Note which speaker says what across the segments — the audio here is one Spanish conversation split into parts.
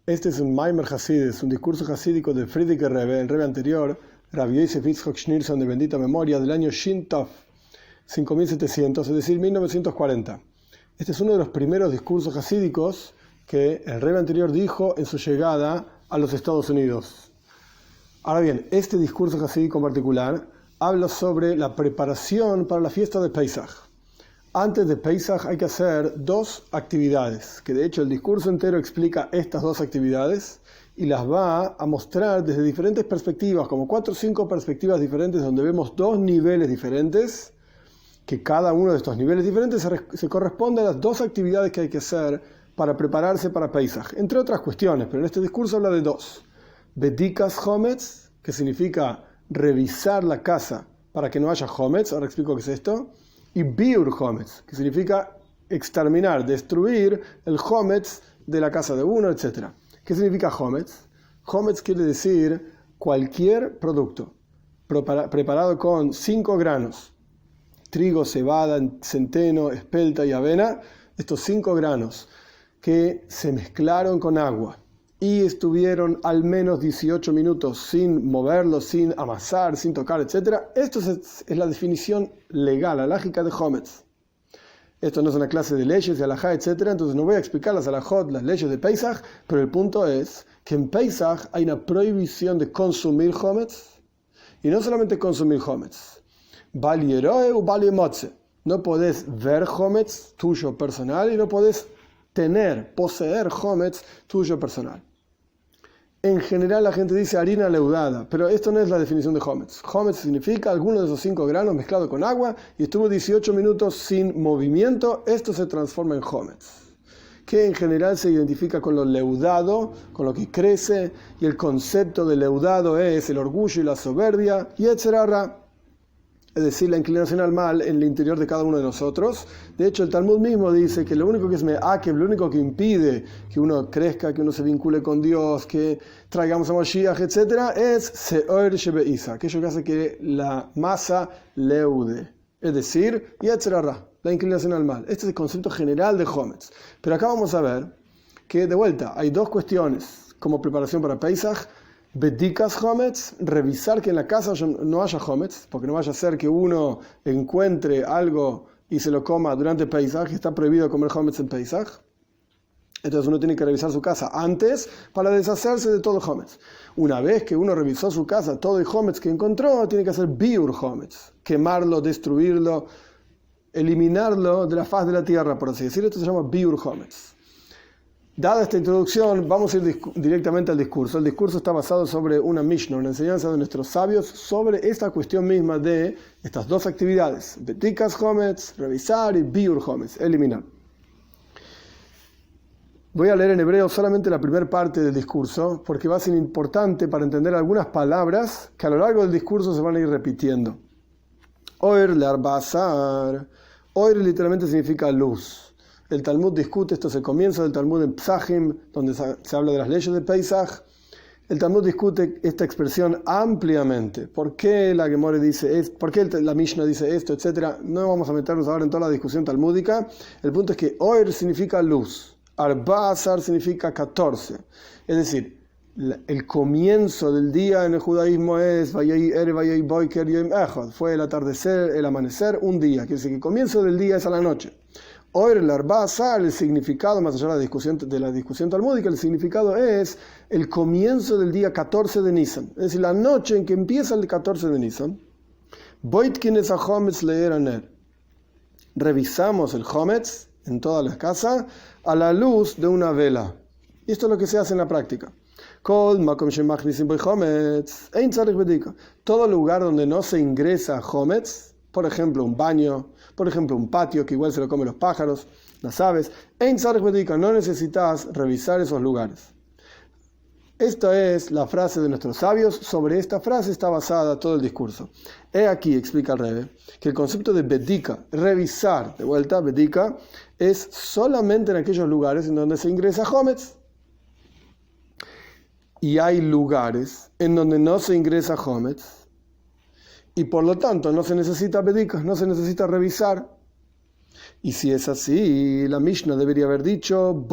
Speaker 1: Este es un Maimer Hasidis, un discurso hasídico de Friedrich Rebbe, el Rebbe anterior, Rabbi Yosef Yitzchok Schneerson de bendita memoria, del año Shin Tov 5700, es decir, 1940. Este es uno de los primeros discursos hasídicos que el Rebbe anterior dijo en su llegada a los Estados Unidos. Ahora bien, este discurso hasídico en particular habla sobre la preparación para la fiesta de Pesach. Antes de Pesach hay que hacer dos actividades, que de hecho el discurso entero explica estas dos actividades y las va a mostrar desde diferentes perspectivas, como 4 o 5 perspectivas diferentes, donde vemos dos niveles diferentes, que cada uno de estos niveles diferentes se corresponde a las dos actividades que hay que hacer para prepararse para Pesach, entre otras cuestiones, pero en este discurso habla de dos. Bedikas Hometz, que significa revisar la casa para que no haya Hometz, ahora explico qué es esto, y Biur Hometz, que significa exterminar, destruir el Hometz de la casa de uno, etc. ¿Qué significa Hometz? Hometz quiere decir cualquier producto preparado con 5 granos, trigo, cebada, centeno, espelta y avena, estos 5 granos que se mezclaron con agua y estuvieron al menos 18 minutos sin moverlos, sin amasar, sin tocar, etc. Esto es la definición legal, alágica de Hometz. Esto no es una clase de leyes, de alajá, etc. Entonces no voy a explicar las alajot, las leyes de Pesach, pero el punto es que en Pesach hay una prohibición de consumir Hometz, y no solamente consumir Hometz. No podés ver Hometz tuyo personal y no podés poseer Hometz tuyo personal. En general la gente dice harina leudada, pero esto no es la definición de Hometz. Hometz significa alguno de esos 5 granos mezclado con agua y estuvo 18 minutos sin movimiento, esto se transforma en Hometz, que en general se identifica con lo leudado, con lo que crece, y el concepto de leudado es el orgullo y la soberbia, y etc. Es decir, la inclinación al mal en el interior de cada uno de nosotros. De hecho, el Talmud mismo dice que lo único que es me'akev, lo único que impide que uno crezca, que uno se vincule con Dios, que traigamos a Mashiach, etc., es se'or shebe'isa, aquello que hace que la masa leude, es decir, yetzerara, la inclinación al mal. Este es el concepto general de Hometz. Pero acá vamos a ver que, de vuelta, hay dos cuestiones como preparación para Pesach. Bedikas Hometz, revisar que en la casa no haya Hometz, porque no vaya a ser que uno encuentre algo y se lo coma durante Pesach, que está prohibido comer Hometz en Pesach. Entonces uno tiene que revisar su casa antes para deshacerse de todo Hometz. Una vez que uno revisó su casa, todo el Hometz que encontró, tiene que hacer Biur Hometz, quemarlo, destruirlo, eliminarlo de la faz de la tierra, por así decirlo. Esto se llama Biur Hometz. Dada esta introducción, vamos a ir directamente al discurso. El discurso está basado sobre una Mishnah, una enseñanza de nuestros sabios sobre esta cuestión misma de estas dos actividades: Bedikas Hometz, revisar, y Biur Hometz, eliminar. Voy a leer en hebreo solamente la primera parte del discurso, porque va a ser importante para entender algunas palabras que a lo largo del discurso se van a ir repitiendo. Oir le'arba'asar. Oir literalmente significa luz. El Talmud discute, esto es el comienzo del Talmud en Psachim, donde se habla de las leyes de Pesach. El Talmud discute esta expresión ampliamente. ¿Por qué la Gemara dice esto? ¿Por qué la Mishnah dice esto? Etcétera. No vamos a meternos ahora en toda la discusión talmúdica. El punto es que Oir significa luz. Arba'asar significa 14. Es decir, el comienzo del día en el judaísmo es fue el atardecer, el amanecer, un día. Quiere decir que el comienzo del día es a la noche. Oir el arba'asar, el significado, más allá de la discusión talmúdica, el significado es el comienzo del día 14 de Nisan, es decir, la noche en que empieza el 14 de Nisan. Boitkin a Hometz leer. Revisamos el Hometz en toda la casa a la luz de una vela. Y esto es lo que se hace en la práctica. Todo lugar donde no se ingresa Hometz, por ejemplo un baño, por ejemplo un patio que igual se lo comen los pájaros, las aves, no necesitas revisar esos lugares. Esta es la frase de nuestros sabios. Sobre esta frase está basada todo el discurso. He aquí, explica el Rebbe, que el concepto de bedika, revisar, de vuelta, bedika, es solamente en aquellos lugares en donde se ingresa Hometz. Y hay lugares en donde no se ingresa Hometz, y por lo tanto no se necesita bedika, no se necesita revisar. Y si es así, la Mishnah debería haber dicho,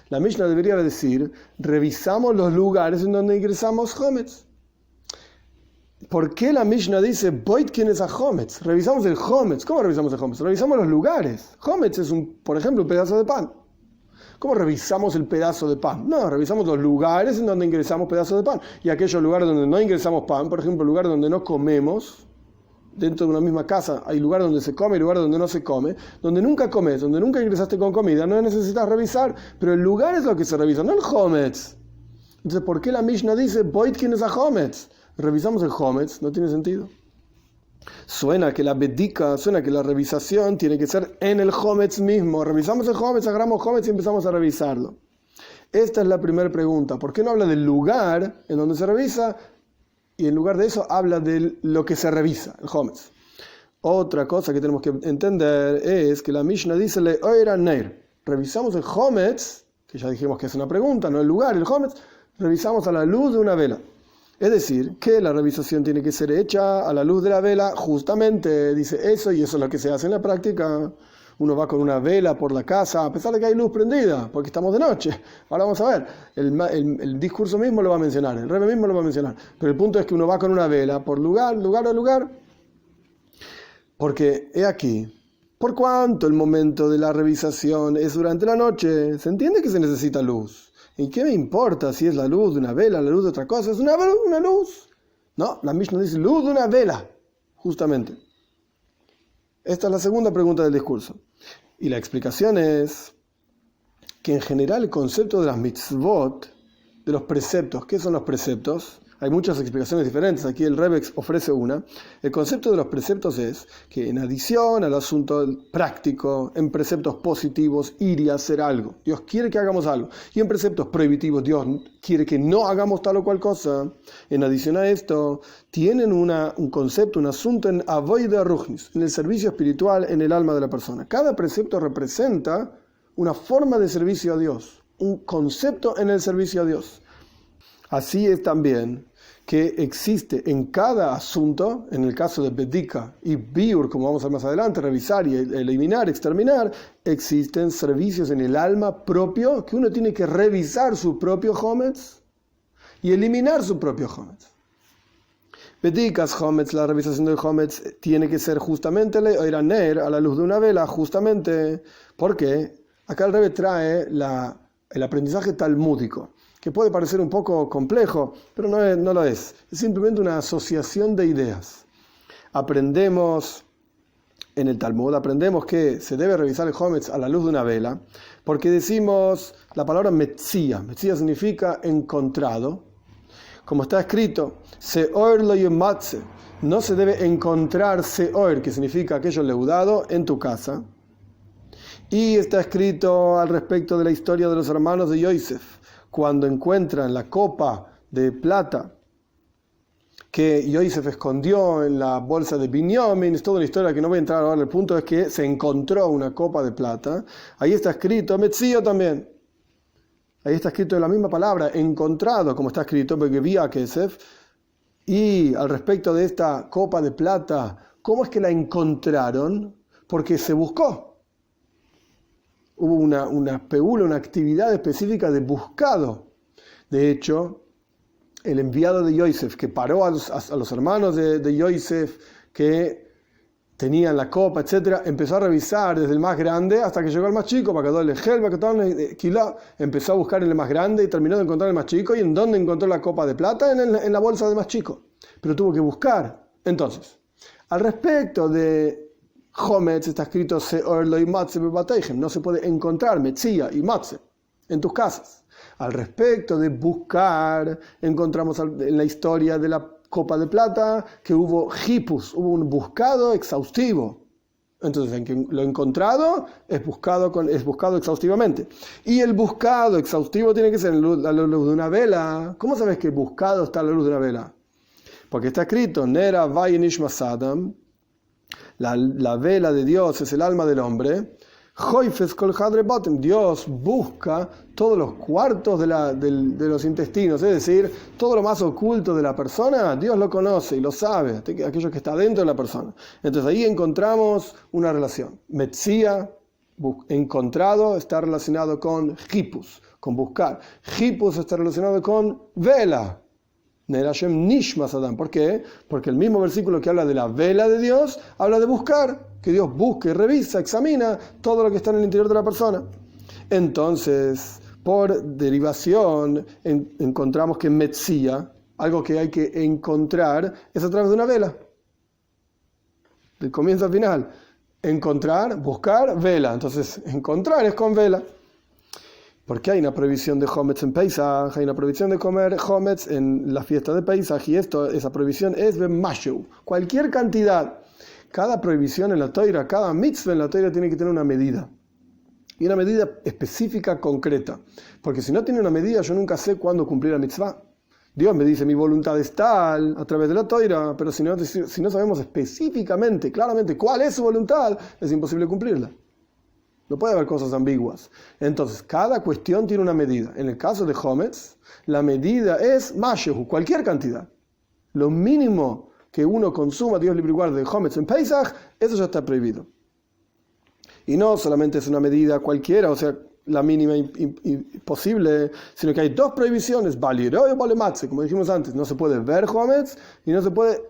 Speaker 1: la Mishnah debería decir, revisamos los lugares en donde ingresamos Hometz. ¿Por qué la Mishnah dice, Hometz? Revisamos el Hometz. ¿Cómo revisamos el Hometz? Revisamos los lugares. Hometz es, por ejemplo, un pedazo de pan. ¿Cómo revisamos el pedazo de pan? No, revisamos los lugares en donde ingresamos pedazos de pan. Y aquellos lugares donde no ingresamos pan, por ejemplo, lugares donde no comemos, dentro de una misma casa hay lugares donde se come y lugares donde no se come, donde nunca comes, donde nunca ingresaste con comida, no necesitas revisar, pero el lugar es lo que se revisa, no el Hometz. Entonces, ¿por qué la Mishnah dice, Boitkin a Hometz? Revisamos el Hometz, no tiene sentido. Suena que la revisación tiene que ser en el Hometz mismo. Revisamos el Hometz, agarramos Hometz y empezamos a revisarlo. Esta es la primera pregunta. ¿Por qué no habla del lugar en donde se revisa? Y en lugar de eso habla de lo que se revisa, el Hometz. Otra cosa que tenemos que entender es que la Mishnah dice revisamos el Hometz, que ya dijimos que es una pregunta, no el lugar, el Hometz, revisamos a la luz de una vela. Es decir, que la revisación tiene que ser hecha a la luz de la vela, justamente dice eso, y eso es lo que se hace en la práctica. Uno va con una vela por la casa, a pesar de que hay luz prendida, porque estamos de noche. Ahora vamos a ver, el discurso mismo lo va a mencionar, el Rebbe mismo lo va a mencionar. Pero el punto es que uno va con una vela por lugar a lugar. Porque, he aquí, por cuanto el momento de la revisación es durante la noche, se entiende que se necesita luz. ¿Y qué me importa si es la luz de una vela, la luz de otra cosa? Es una luz. No, la Mishnah dice luz de una vela, justamente. Esta es la segunda pregunta del discurso. Y la explicación es que en general el concepto de las mitzvot, de los preceptos, ¿qué son los preceptos? Hay muchas explicaciones diferentes, aquí el Rebbe ofrece una. El concepto de los preceptos es que en adición al asunto práctico, en preceptos positivos, ir y hacer algo. Dios quiere que hagamos algo. Y en preceptos prohibitivos, Dios quiere que no hagamos tal o cual cosa. En adición a esto, tienen un concepto, un asunto en avoida ruchnis, en el servicio espiritual, en el alma de la persona. Cada precepto representa una forma de servicio a Dios, un concepto en el servicio a Dios. Así es también que existe en cada asunto, en el caso de Bedika y Biur, como vamos a ver más adelante, revisar y eliminar, exterminar, existen servicios en el alma propio que uno tiene que revisar su propio Hometz y eliminar su propio Hometz. Bedikas Hometz, la revisación del Hometz, tiene que ser justamente a la luz de una vela, justamente porque acá el Rebbe trae el aprendizaje talmúdico, que puede parecer un poco complejo, pero no lo es. Es simplemente una asociación de ideas. En el Talmud aprendemos que se debe revisar el Hometz a la luz de una vela, porque decimos la palabra metzia. Metzia significa encontrado. Como está escrito, seor lo yematze, no se debe encontrar seor, que significa aquello leudado, en tu casa. Y está escrito al respecto de la historia de los hermanos de Yosef, cuando encuentran la copa de plata que Yosef escondió en la bolsa de Binyamin. Es toda una historia que no voy a entrar ahora. El punto es que se encontró una copa de plata. Ahí está escrito Metzio también. Ahí está escrito la misma palabra, encontrado, como está escrito Begevia Kesef. Y al respecto de esta copa de plata, ¿cómo es que la encontraron? Porque se buscó. Hubo una actividad específica de buscado. De hecho, el enviado de Yosef, que paró a los hermanos de Yosef que tenían la copa, etc., empezó a revisar desde el más grande hasta que llegó al más chico, empezó a buscar en el más grande y terminó de encontrar el más chico. ¿Y en dónde encontró la copa de plata? En la bolsa del más chico. Pero tuvo que buscar. Entonces, al respecto de Hometz está escrito seor lo imatze bebateihem, no se puede encontrar metzia y matze en tus casas. Al respecto de buscar, encontramos en la historia de la copa de plata que hubo hipus, hubo un buscado exhaustivo. Entonces, en que lo encontrado es buscado exhaustivamente. Y el buscado exhaustivo tiene que ser a la luz de una vela. ¿Cómo sabes que buscado está a la luz de una vela? Porque está escrito Nera Vayenish Masadam. La vela de Dios es el alma del hombre. Joifes kol hadre batem, Dios busca todos los cuartos de los intestinos, es decir, todo lo más oculto de la persona, Dios lo conoce y lo sabe, aquello que está dentro de la persona. Entonces ahí encontramos una relación. Metzia, encontrado, está relacionado con hipus, con buscar. Hipus está relacionado con vela. Nerashem Nishmas Adam. ¿Por qué? Porque el mismo versículo que habla de la vela de Dios, habla de buscar, que Dios busque, revisa, examina todo lo que está en el interior de la persona. Entonces, por derivación, encontramos que Metzia, algo que hay que encontrar, es a través de una vela. De comienzo a final. Encontrar, buscar, vela. Entonces, encontrar es con vela. Porque hay una prohibición de Hometz en Pesach, hay una prohibición de comer Hometz en la fiesta de Pesach, y esa prohibición es Bemashu, cualquier cantidad. Cada prohibición en la Toira, cada mitzvah en la Toira tiene que tener una medida. Y una medida específica, concreta. Porque si no tiene una medida, yo nunca sé cuándo cumplir la mitzvah. Dios me dice, mi voluntad es tal, a través de la Toira, pero si no sabemos específicamente, claramente, cuál es su voluntad, es imposible cumplirla. No puede haber cosas ambiguas. Entonces, cada cuestión tiene una medida. En el caso de Hometz, la medida es Mashehu, cualquier cantidad. Lo mínimo que uno consuma, Dios libre y guarde, de Hometz en Pesach, eso ya está prohibido. Y no solamente es una medida cualquiera, o sea, la mínima posible, sino que hay dos prohibiciones, Baliroi o Balematze, como dijimos antes. No se puede ver Hometz y no se puede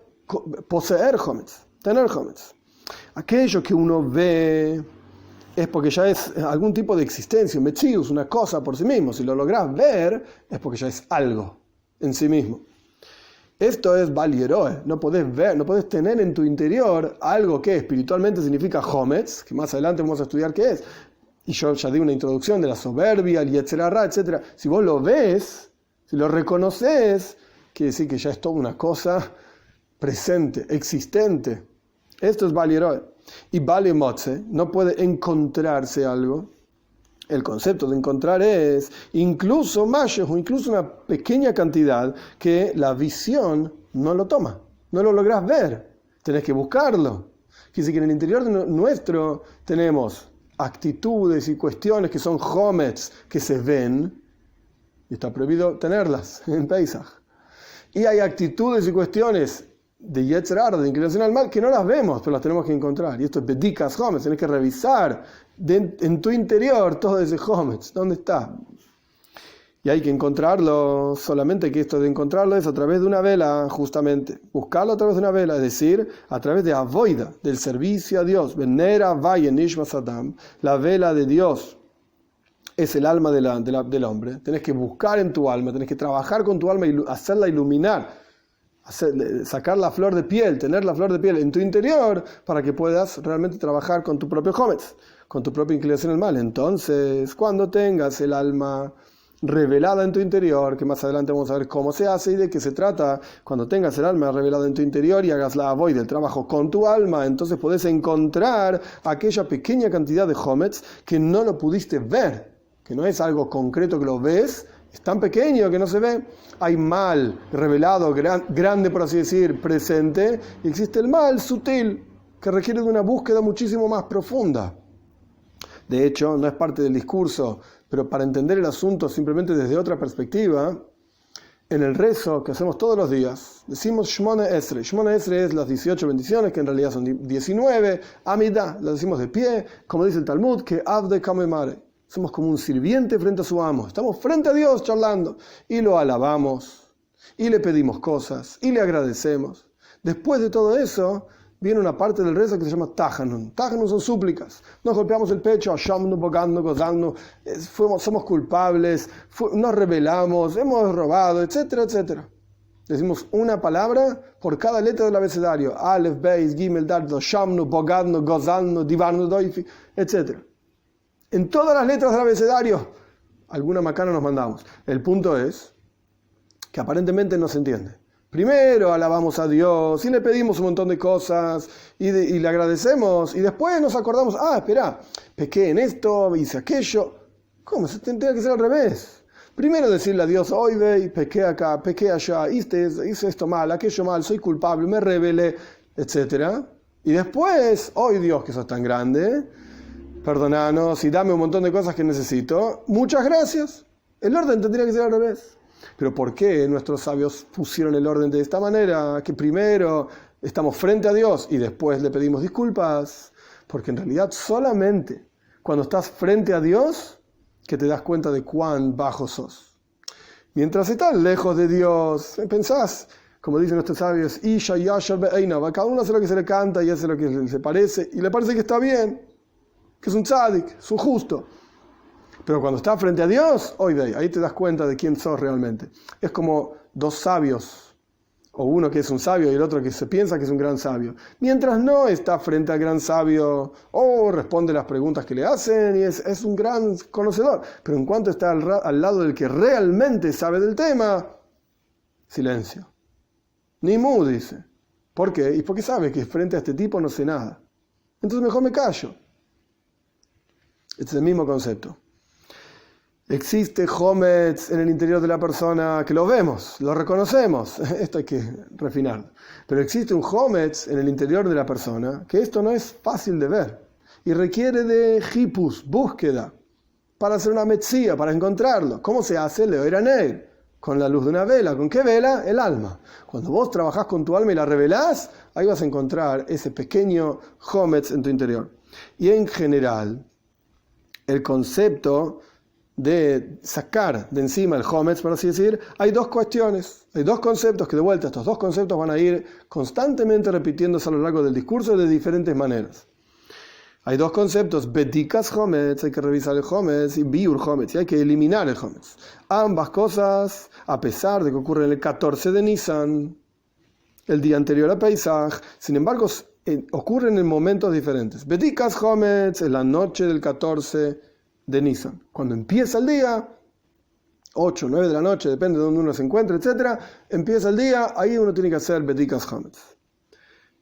Speaker 1: poseer Hometz, tener Hometz. Aquello que uno ve es porque ya es algún tipo de existencia, un metzius, una cosa por sí mismo. Si lo lográs ver, es porque ya es algo en sí mismo. Esto es balieroe. No podés ver, no podés tener en tu interior algo que espiritualmente significa hometz, que más adelante vamos a estudiar qué es. Y yo ya di una introducción de la soberbia, el yetzer hara, etc. Si vos lo ves, si lo reconoces, quiere decir que ya es toda una cosa presente, existente. Esto es balieroe. Y vale motze, no puede encontrarse algo. El concepto de encontrar es incluso mayos o incluso una pequeña cantidad que la visión no lo toma, no lo lográs ver, tenés que buscarlo. Quiere decir que en el interior nuestro tenemos actitudes y cuestiones que son hometz, que se ven, y está prohibido tenerlas en Pesach. Y hay actitudes y cuestiones de yetzer hara, de inclinación al mal, que no las vemos, pero las tenemos que encontrar. Y esto es bedikas hometz, tenés que revisar en tu interior todo ese hometz, ¿dónde está? Y hay que encontrarlo, solamente que esto de encontrarlo es a través de una vela, justamente. Buscarlo a través de una vela, es decir, a través de avoida, del servicio a Dios. Venera vaye nishmas adam, la vela de Dios es el alma del hombre. Tenés que buscar en tu alma, tenés que trabajar con tu alma y hacerla iluminar. Sacar la flor de piel, tener la flor de piel en tu interior para que puedas realmente trabajar con tu propio hometz, con tu propia inclinación al mal. Entonces, cuando tengas el alma revelada en tu interior, que más adelante vamos a ver cómo se hace y de qué se trata, cuando tengas el alma revelada en tu interior y hagas la avoid del trabajo con tu alma, entonces podés encontrar aquella pequeña cantidad de hometz que no lo pudiste ver, que no es algo concreto que lo ves, es tan pequeño que no se ve. Hay mal revelado, grande por así decir, presente, y existe el mal sutil, que requiere de una búsqueda muchísimo más profunda. De hecho, no es parte del discurso, pero para entender el asunto simplemente desde otra perspectiva, en el rezo que hacemos todos los días, decimos Shmona Esre. Shmona Esre es las 18 bendiciones, que en realidad son 19, Amida, las decimos de pie, como dice el Talmud, que Avde Kamemare. Somos como un sirviente frente a su amo. Estamos frente a Dios charlando y lo alabamos y le pedimos cosas y le agradecemos. Después de todo eso, viene una parte del rezo que se llama Tajanun. Tajanun son súplicas. Nos golpeamos el pecho, Hashamnu, Bogando, Gozalnu, somos culpables, nos rebelamos, hemos robado, etcétera, etcétera. Decimos una palabra por cada letra del abecedario. Aleph, Beis, Gimel, Dal, Shamnu, Bogando, Gozalnu, Divanu, Doifi, etcétera. En todas las letras del abecedario, alguna macana nos mandamos. El punto es que aparentemente no se entiende. Primero alabamos a Dios y le pedimos un montón de cosas y le agradecemos y después nos acordamos, espera, pequé en esto, hice aquello. ¿Cómo? Se tendría que ser al revés. Primero decirle a Dios, hoy ve, pequé acá, pequé allá, hice esto mal, aquello mal, soy culpable, me rebelé, etc. Y después, hoy Dios que sos tan grande, perdonanos y dame un montón de cosas que necesito, muchas gracias. El orden tendría que ser al revés. Pero ¿por qué nuestros sabios pusieron el orden de esta manera? Que primero estamos frente a Dios y después le pedimos disculpas. Porque en realidad solamente cuando estás frente a Dios que te das cuenta de cuán bajo sos. Mientras estás lejos de Dios, pensás, como dicen nuestros sabios, cada uno hace lo que se le canta y hace lo que le parece, y le parece que está bien, que es un tzadik, es un justo. Pero cuando estás frente a Dios, ahí te das cuenta de quién sos realmente. Es como dos sabios, o uno que es un sabio y el otro que se piensa que es un gran sabio. Mientras no está frente al gran sabio, responde las preguntas que le hacen y es un gran conocedor. Pero en cuanto está al lado del que realmente sabe del tema, silencio. Ni mu, dice. ¿Por qué? Y porque sabe que frente a este tipo no sé nada. Entonces mejor me callo. Este es el mismo concepto. Existe Hometz en el interior de la persona que lo vemos, lo reconocemos. Esto hay que refinarlo. Pero existe un Hometz en el interior de la persona que esto no es fácil de ver. Y requiere de hipus, búsqueda, para hacer una metzía, para encontrarlo. ¿Cómo se hace? Leer a Neil. Con la luz de una vela. ¿Con qué vela? El alma. Cuando vos trabajás con tu alma y la revelás, ahí vas a encontrar ese pequeño Hometz en tu interior. Y en general, el concepto de sacar de encima el Hometz, por así decir, hay dos cuestiones, hay dos conceptos que de vuelta estos dos conceptos van a ir constantemente repitiéndose a lo largo del discurso de diferentes maneras. Hay dos conceptos, Bedikas Hometz, hay que revisar el Hometz, y Biur Hometz, y hay que eliminar el Hometz. Ambas cosas, a pesar de que ocurren el 14 de Nisan, el día anterior a Pesach, sin embargo, ocurren en momentos diferentes. Bedikas Hometz es la noche del 14 de Nisan. Cuando empieza el día, 8, 9 de la noche, depende de donde uno se encuentre, etc. Empieza el día, ahí uno tiene que hacer Bedikas Hometz.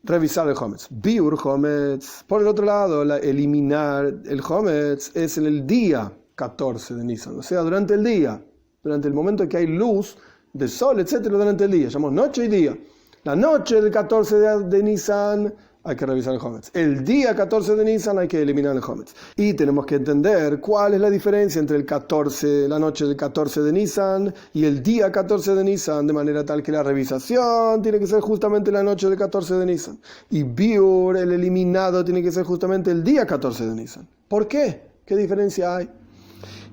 Speaker 1: Revisar el Hometz. Biur Hometz. Por el otro lado, eliminar el Hometz es en el día 14 de Nisan. O sea, durante el día, durante el momento en que hay luz del sol, etc. Durante el día. Llamamos noche y día. La noche del 14 de Nisan hay que revisar el Hometz. El día 14 de Nisan hay que eliminar el Hometz. Y tenemos que entender cuál es la diferencia entre la noche del 14 de Nisan y el día 14 de Nisan, de manera tal que la revisación tiene que ser justamente la noche del 14 de Nisan. Y Biur, el eliminado, tiene que ser justamente el día 14 de Nisan. ¿Por qué? ¿Qué diferencia hay?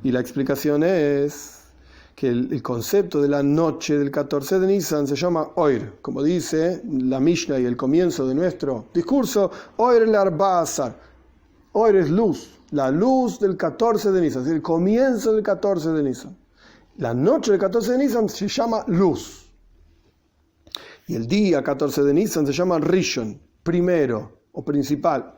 Speaker 1: Y la explicación es que el concepto de la noche del 14 de Nisan se llama Oir. Como dice la Mishnah y el comienzo de nuestro discurso, Oir el Arbazar. Oir es luz, la luz del 14 de Nisan, es decir, el comienzo del 14 de Nisan. La noche del 14 de Nisan se llama luz. Y el día 14 de Nisan se llama Rishon, primero o principal,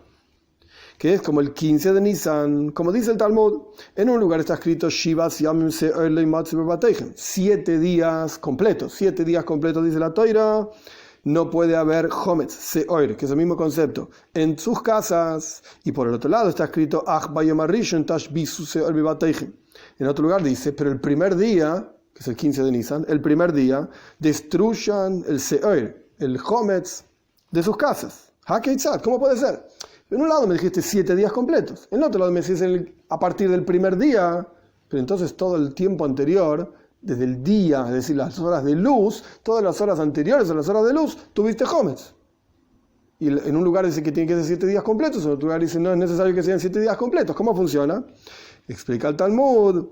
Speaker 1: que es como el 15 de Nisan, como dice el Talmud. En un lugar está escrito Shivas Yamim Se'or Leimatzu Bebateichem, 7 días completos, dice la Toira, no puede haber Hometz, Se'or, que es el mismo concepto, en sus casas. Y por el otro lado está escrito Ach Bayom HaRishon Tashbisu Se'or Bebateichem. En otro lugar dice, pero el primer día, que es el 15 de Nisan, el primer día, destruyan el Se'or, el Hometz de sus casas. HaKeitzad, ¿cómo puede ser? En un lado me dijiste 7 días completos, en el otro lado me dijiste a partir del primer día, pero entonces todo el tiempo anterior, desde el día, es decir, las horas de luz, todas las horas anteriores a las horas de luz, tuviste Hometz. Y en un lugar dice que tiene que ser 7 días completos, en otro lugar dice no es necesario que sean 7 días completos. ¿Cómo funciona? Explica el Talmud.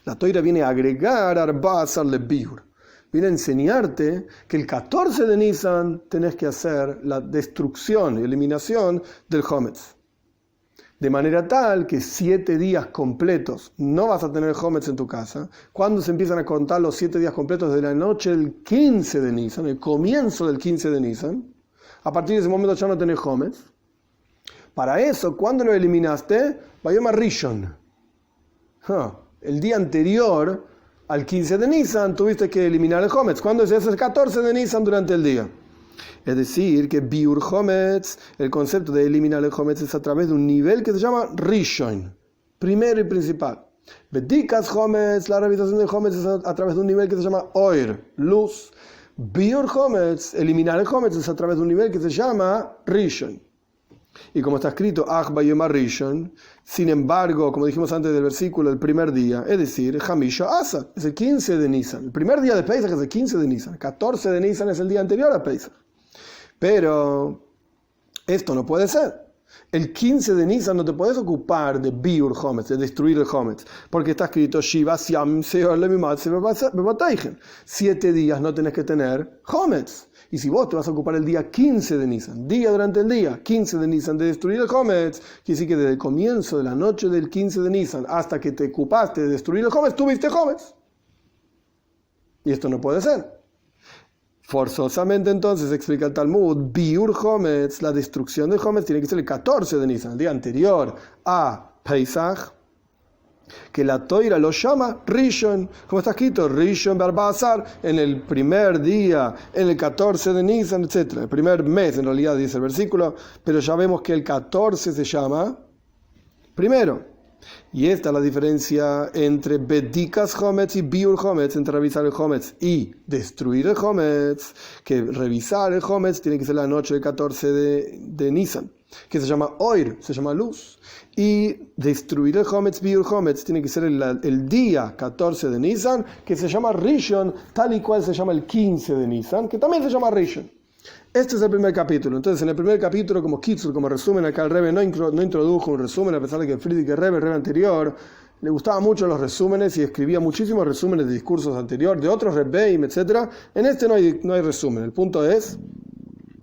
Speaker 1: La Toira viene a agregar Arbazar le Biur. Viene a enseñarte que el 14 de Nisan tenés que hacer la destrucción y eliminación del Hometz. De manera tal que 7 días completos no vas a tener Hometz en tu casa. Cuando se empiezan a contar los 7 días completos de la noche del 15 de Nisan, el comienzo del 15 de Nisan, a partir de ese momento ya no tenés Hometz. Para eso, ¿cuándo lo eliminaste? Bayom HaRishon. El día anterior al 15 de Nisan tuviste que eliminar el Hometz. ¿Cuándo es eso? El 14 de Nisan durante el día. Es decir, que Biur Hometz, el concepto de eliminar el Hometz es a través de un nivel que se llama Rishon, primero y principal. Bedikas Hometz, la revisación del Hometz es a través de un nivel que se llama Oir, luz. Biur Hometz, eliminar el Hometz es a través de un nivel que se llama Rishon. Y como está escrito, Rishon, sin embargo, como dijimos antes del versículo, el primer día, es decir, Hamisha Asa, es el 15 de Nisan. El primer día de Pesach es el 15 de Nisan. El 14 de Nisan es el día anterior a Pesach. Pero esto no puede ser. El 15 de Nisan no te puedes ocupar de Biur Hometz, de destruir el Hometz, porque está escrito Shiva Siam Seor Lemimatze Bebataigen. 7 días no tenés que tener Hometz. Y si vos te vas a ocupar el día 15 de Nisan, día durante el día, 15 de Nisan, de destruir el Hometz, quiere decir que desde el comienzo de la noche del 15 de Nisan hasta que te ocupaste de destruir el Hometz, tuviste Hometz. Y esto no puede ser. Forzosamente entonces, explica el Talmud, Biur Hometz, la destrucción del Hometz tiene que ser el 14 de Nisan, el día anterior a Pesach, que la Toira lo llama Rishon, como está escrito, Rishon Barbazar, en el primer día, en el 14 de Nisan, etc. El primer mes, en realidad, dice el versículo, pero ya vemos que el 14 se llama primero. Y esta es la diferencia entre Bedikas Hometz y Biur Hometz, entre revisar el Hometz y destruir el Hometz, que revisar el Hometz tiene que ser la noche del 14 de Nisan, que se llama Oir, se llama luz, y destruir el Hometz, Biur Hometz, tiene que ser el día 14 de Nisan, que se llama Rishon, tal y cual se llama el 15 de Nisan, que también se llama Rishon. Este es el primer capítulo. Entonces, en el primer capítulo, como Kitzur, como resumen, acá el Rebbe no introdujo un resumen, a pesar de que el Frierdiker Rebbe, el Rebbe anterior, le gustaban mucho los resúmenes y escribía muchísimos resúmenes de discursos anteriores, de otros Rebbeim, etc. En este no hay resumen. El punto es,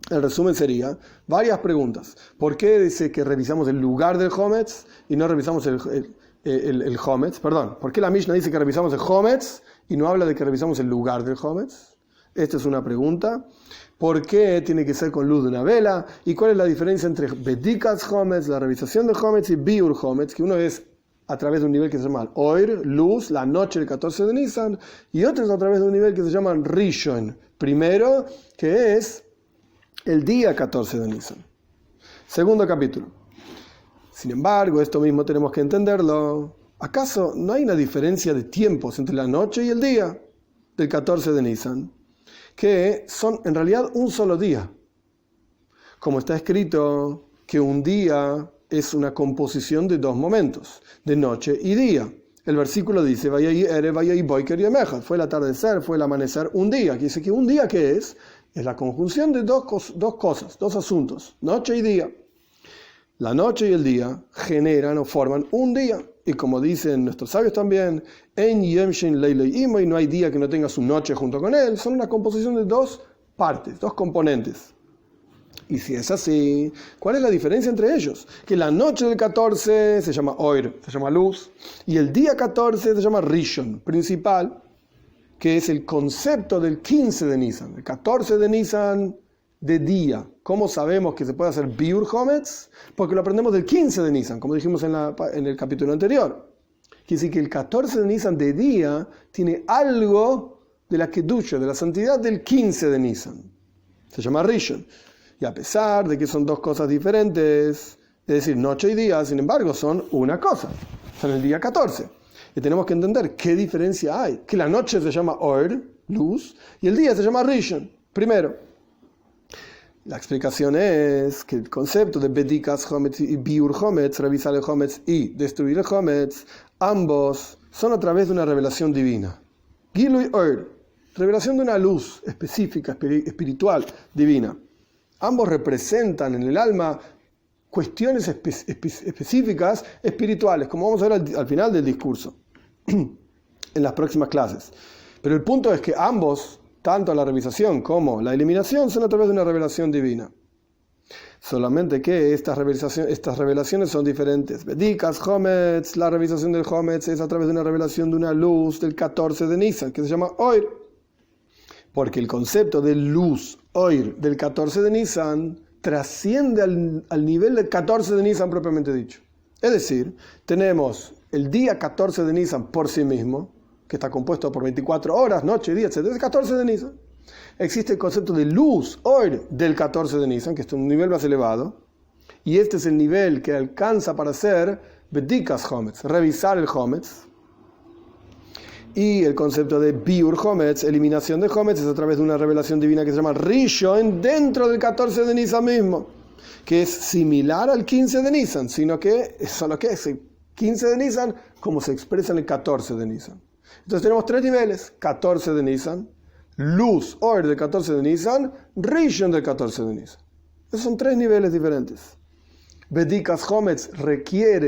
Speaker 1: el resumen sería varias preguntas. ¿Por qué dice que revisamos el lugar del Hometz y no revisamos el Hometz? Perdón, ¿por qué la Mishnah dice que revisamos el Hometz y no habla de que revisamos el lugar del Hometz? Esta es una pregunta. ¿Por qué tiene que ser con luz de una vela? ¿Y cuál es la diferencia entre Bedikas Hometz, la revisación del Hometz, y Biur Hometz, que uno es a través de un nivel que se llama Oir, luz, la noche del 14 de Nisan, y otro es a través de un nivel que se llama Rishon, primero, que es el día 14 de Nisan. Segundo capítulo. Sin embargo, esto mismo tenemos que entenderlo. ¿Acaso no hay una diferencia de tiempos entre la noche y el día del 14 de Nisan? Que son en realidad un solo día. Como está escrito que un día es una composición de dos momentos, de noche y día. El versículo dice, fue el atardecer, fue el amanecer, un día. Que dice que un día, ¿qué es? Es la conjunción de dos cosas, dos asuntos, noche y día. La noche y el día generan o forman un día. Y como dicen nuestros sabios también, en Yom Shin Leilei Imo, y no hay día que no tenga su noche junto con él, son una composición de dos partes, dos componentes. Y si es así, ¿cuál es la diferencia entre ellos? Que la noche del 14 se llama Oir, se llama luz, y el día 14 se llama Rishon, principal, que es el concepto del 15 de Nisan, el 14 de Nisan de día. ¿Cómo sabemos que se puede hacer Biur Hometz? Porque lo aprendemos del 15 de Nisan, como dijimos en el capítulo anterior. Quiere decir que el 14 de Nisan de día tiene algo de la Kedusha, de la santidad del 15 de Nisan. Se llama Rishon. Y a pesar de que son dos cosas diferentes, es decir, noche y día, sin embargo, son una cosa. Son el día 14. Y tenemos que entender qué diferencia hay. Que la noche se llama Or, luz, y el día se llama Rishon, primero. La explicación es que el concepto de Bedikas Hometz y Biur Hometz, revisar el Hometz y destruir el Hometz, ambos son a través de una revelación divina. Gilui Or, revelación de una luz específica, espiritual, divina. Ambos representan en el alma cuestiones específicas espirituales, como vamos a ver al final del discurso, en las próximas clases. Pero el punto es que ambos, tanto la revisación como la eliminación, son a través de una revelación divina. Solamente que estas revelaciones son diferentes. Bedikas Hometz, la revisación del Hometz es a través de una revelación de una luz del 14 de Nisan, que se llama Oir. Porque el concepto de luz, Oir, del 14 de Nisan, trasciende al nivel del 14 de Nisan propiamente dicho. Es decir, tenemos el día 14 de Nisan por sí mismo, que está compuesto por 24 horas, noche y día, etc. Es el 14 de Nisan. Existe el concepto de luz, Oir, del 14 de Nisan, que es un nivel más elevado, y este es el nivel que alcanza para hacer Bedikas Hometz, revisar el Hometz. Y el concepto de Biur Hometz, eliminación de Hometz, es a través de una revelación divina que se llama Rishon, dentro del 14 de Nisan mismo. que es similar al 15 de Nisan, sino que es solo que es el 15 de Nisan como se expresa en el 14 de Nisan. Entonces tenemos tres niveles: 14 de Nisan, luz, Or del 14 de Nisan, Rishon del 14 de Nisan. Esos son tres niveles diferentes. Bedikas Hometz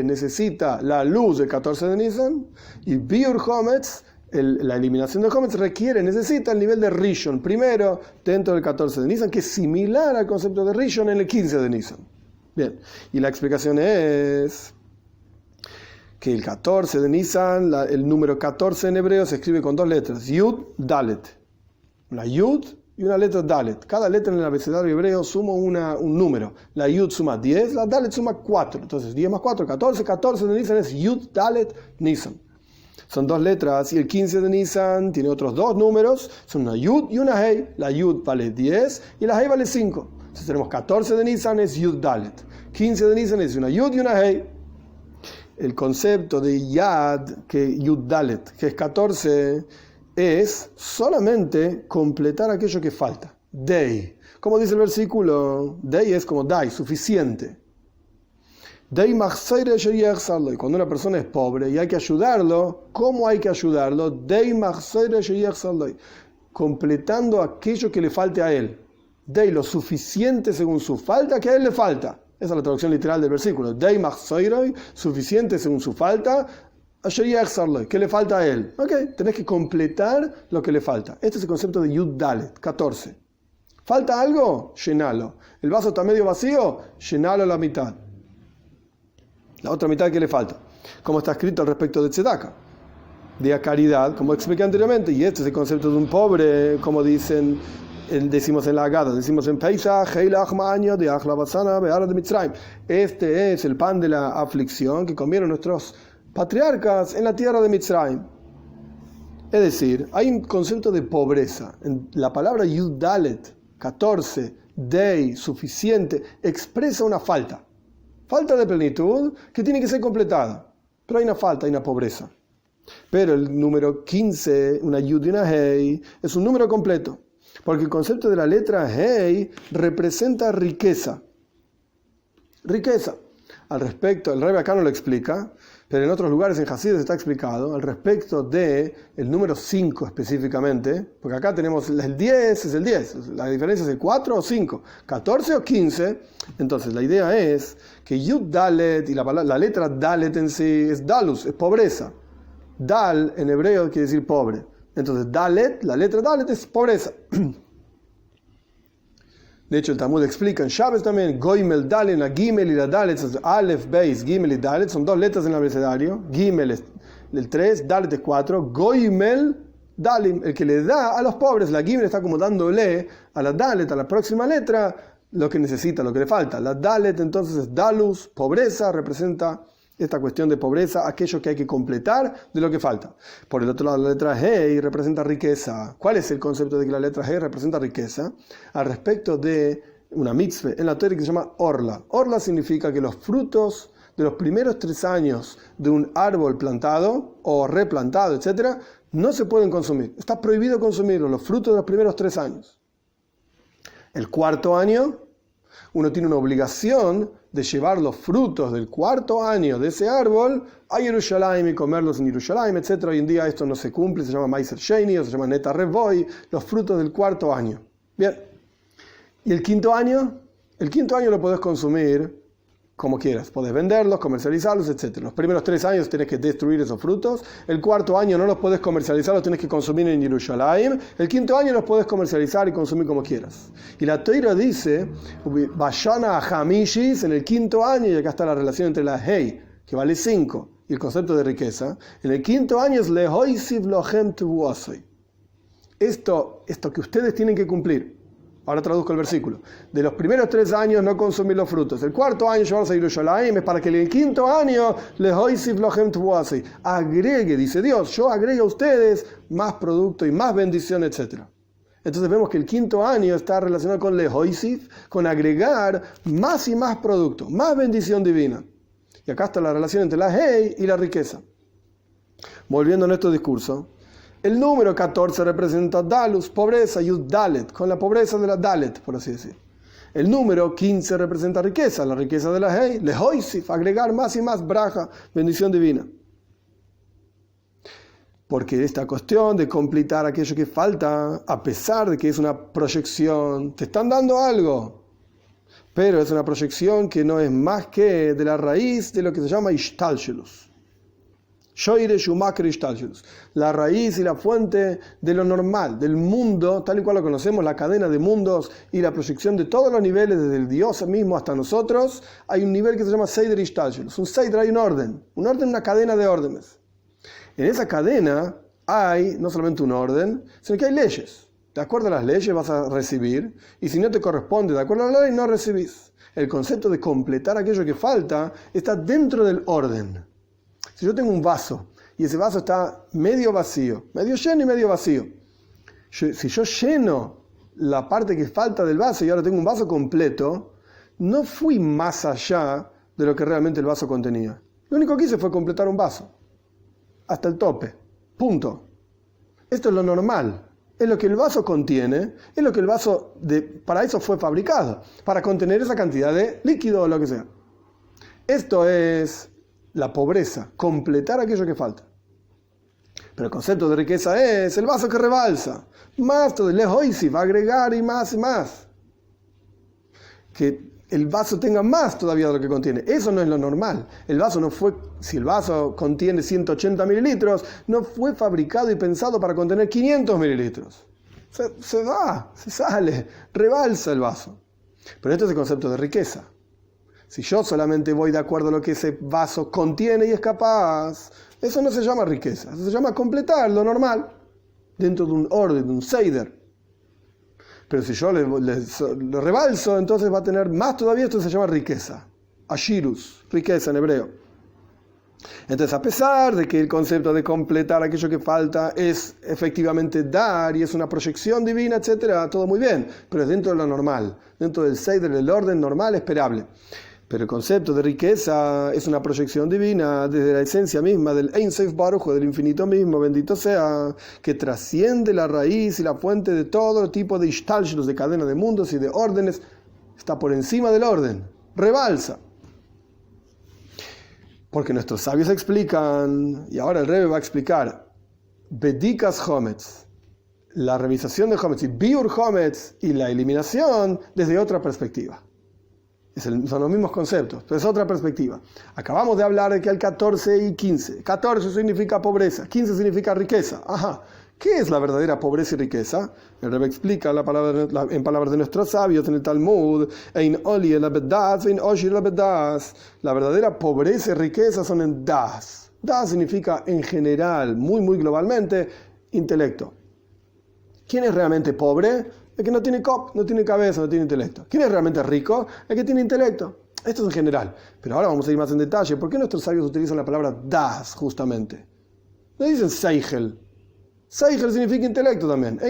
Speaker 1: necesita la luz del 14 de Nisan, y Biur Hometz, la eliminación del Hometz, necesita el nivel de Rishon primero dentro del 14 de Nisan, que es similar al concepto de Rishon en el 15 de Nisan. Bien, y la explicación es que el 14 de Nisan, el número 14 en hebreo se escribe con dos letras, Yud, Dalet. Una Yud y una letra Dalet. Cada letra en el abecedario hebreo suma un número. La Yud suma 10, la Dalet suma 4. Entonces 10 más 4, 14. 14 de Nisan es Yud, Dalet, Nisan. Son dos letras, y el 15 de Nisan tiene otros dos números, son una Yud y una Hei. La Yud vale 10 y la Hei vale 5. Entonces tenemos 14 de Nisan es Yud, Dalet. 15 de Nisan es una Yud y una Hei. El concepto de Yad, que Yud Dalet, que es 14, es solamente completar aquello que falta. Dei. Como dice el versículo, Dei es como Dai, suficiente. Dei machseire sheyechsarlo. Y cuando una persona es pobre y hay que ayudarlo, ¿cómo hay que ayudarlo? Dei machseire sheyechsarlo. Completando aquello que le falte a él. Dei lo suficiente según su falta que a él le falta. Esa es la traducción literal del versículo. Dei machseire, suficiente según su falta. ¿Qué le falta a él? Ok, tenés que completar lo que le falta. Este es el concepto de Yud Dalet, 14. ¿Falta algo? Llenalo. ¿El vaso está medio vacío? Llenalo a la mitad. La otra mitad que le falta. Como está escrito al respecto de Tzedaka, de caridad, como expliqué anteriormente. Y este es el concepto de un pobre, como decimos en la Agada, decimos en Pesach, de de Mitzrayim. Este es el pan de la aflicción que comieron nuestros patriarcas en la tierra de Mitzrayim. Es decir, hay un concepto de pobreza. En la palabra Yud Dalet, 14, Dei, suficiente, expresa una falta. Falta de plenitud que tiene que ser completada. Pero hay una falta, hay una pobreza. Pero el número 15, una Yud y una Hei, es un número completo. Porque el concepto de la letra Hei representa riqueza. Riqueza. Al respecto, el Rebbe acá no lo explica, pero en otros lugares en Hasidus está explicado al respecto de el número 5 específicamente, porque acá tenemos el 10, es el 10, la diferencia es el 4 o 5, 14 o 15. Entonces la idea es que Yud Dalet, y la letra Dalet en sí es Dalus, es pobreza. Dal en hebreo quiere decir pobre. Entonces Dalet, la letra Dalet es pobreza. De hecho, el Talmud explica en Shabbat también, Goimel Dalet, la Gimel y la Dalet, Aleph, Beis, Gimel y Dalet, son dos letras en el abecedario. Gimel es el 3, Dalet es 4, Goimel, Dalim, el que le da a los pobres. La Gimel está como dándole a la Dalet, a la próxima letra, lo que necesita, lo que le falta. La Dalet entonces es Dalus, pobreza, representa esta cuestión de pobreza, aquello que hay que completar de lo que falta. Por el otro lado, la letra Hei representa riqueza. ¿Cuál es el concepto de que la letra Hei representa riqueza? Al respecto de una mitzvah en la Torah que se llama Orla. Orla significa que los frutos de los primeros 3 años de un árbol plantado o replantado, etc., no se pueden consumir. Está prohibido consumirlos, los frutos de los primeros 3 años. El 4º año, uno tiene una obligación de llevar los frutos del 4º año de ese árbol a Jerusalén y comerlos en Jerusalén, etc. Hoy en día esto no se cumple, se llama Meiser Sheni o se llama Neta Revoy, los frutos del 4º año. Bien. ¿Y el 5º año? El 5º año lo podés consumir como quieras, podés venderlos, comercializarlos, etc. Los primeros 3 años tenés que destruir esos frutos, el 4º año no los podés comercializar, los tenés que consumir en Jerusalén, el 5º año los podés comercializar y consumir como quieras. Y la Torah dice, Vayana a Hamishis, en el 5º año, y acá está la relación entre la Hei, que vale 5, y el concepto de riqueza, en el 5º año es Lehoisiv Lochem Tuvuosoi. Esto que ustedes tienen que cumplir. Ahora traduzco el versículo. De los primeros 3 años no consumir los frutos. El 4º año llevarlos a Jerusalén es para que en el 5º año agregue, dice Dios, yo agrego a ustedes más producto y más bendición, etc. Entonces vemos que el 5º año está relacionado con lehoisif, con agregar más y más producto, más bendición divina. Y acá está la relación entre la Hei y la riqueza. Volviendo a nuestro discurso. El número 14 representa Dalus, pobreza, Yud Dalet, con la pobreza de la Dalet, por así decir. El número 15 representa riqueza, la riqueza de la Hei, lehoisif, agregar más y más braja, bendición divina. Porque esta cuestión de completar aquello que falta, a pesar de que es una proyección, te están dando algo, pero es una proyección que no es más que de la raíz de lo que se llama Ishtalshelus. Shoire Shumakre Ishtalshelus. La raíz y la fuente de lo normal, del mundo, tal y cual lo conocemos, la cadena de mundos y la proyección de todos los niveles, desde el Dios mismo hasta nosotros. Hay un nivel que se llama Seider Ishtalshelus. Un Seider, hay un orden, una cadena de órdenes. En esa cadena hay no solamente un orden, sino que hay leyes. De acuerdo a las leyes vas a recibir, y si no te corresponde de acuerdo a la ley, no recibís. El concepto de completar aquello que falta está dentro del orden. Si yo tengo un vaso, y ese vaso está medio vacío, medio lleno y medio vacío, si yo lleno la parte que falta del vaso y ahora tengo un vaso completo, no fui más allá de lo que realmente el vaso contenía. Lo único que hice fue completar un vaso. Hasta el tope. Punto. Esto es lo normal. Es lo que el vaso contiene. Es lo que el vaso para eso fue fabricado. Para contener esa cantidad de líquido o lo que sea. Esto es la pobreza. Completar aquello que falta. Pero el concepto de riqueza es el vaso que rebalsa. Más todo el lehoisi va a agregar y más y más. Que el vaso tenga más todavía de lo que contiene. Eso no es lo normal. El vaso no fue, si el vaso contiene 180 mililitros, no fue fabricado y pensado para contener 500 mililitros. Se va, se sale, rebalsa el vaso. Pero esto es el concepto de riqueza. Si yo solamente voy de acuerdo a lo que ese vaso contiene y es capaz, eso no se llama riqueza. Eso se llama completar lo normal, dentro de un orden, de un seider. Pero si yo le rebalso, entonces va a tener más todavía. Esto se llama riqueza. Ashirus, riqueza en hebreo. Entonces, a pesar de que el concepto de completar aquello que falta es efectivamente dar y es una proyección divina, etcétera, todo muy bien, pero es dentro de lo normal, dentro del seider, del orden normal, esperable. Pero el concepto de riqueza es una proyección divina desde la esencia misma del Ein Sof Baruch Hu, del infinito mismo, bendito sea, que trasciende la raíz y la fuente de todo tipo de ishtalshelus, de cadena de mundos y de órdenes, está por encima del orden, rebalsa. Porque nuestros sabios explican, y ahora el Rebbe va a explicar, Bedikas Hometz, la revisación de Hometz, y Biur Hometz, y la eliminación desde otra perspectiva. Son los mismos conceptos, pero es otra perspectiva. Acabamos de hablar de que hay 14 y 15. 14 significa pobreza, 15 significa riqueza. Ajá. ¿Qué es la verdadera pobreza y riqueza? El Rebbe explica en palabras de nuestros sabios en el Talmud: Ein oli el abedas, ein oshir el abedas. La verdadera pobreza y riqueza son en das. Das significa en general, muy muy globalmente, intelecto. ¿Quién es realmente pobre? El que no tiene no tiene cabeza, no tiene intelecto. ¿Quién es realmente rico? El que tiene intelecto. Esto es en general. Pero ahora vamos a ir más en detalle. ¿Por qué nuestros sabios utilizan la palabra das, justamente? No dicen seichel. Seichel significa intelecto también.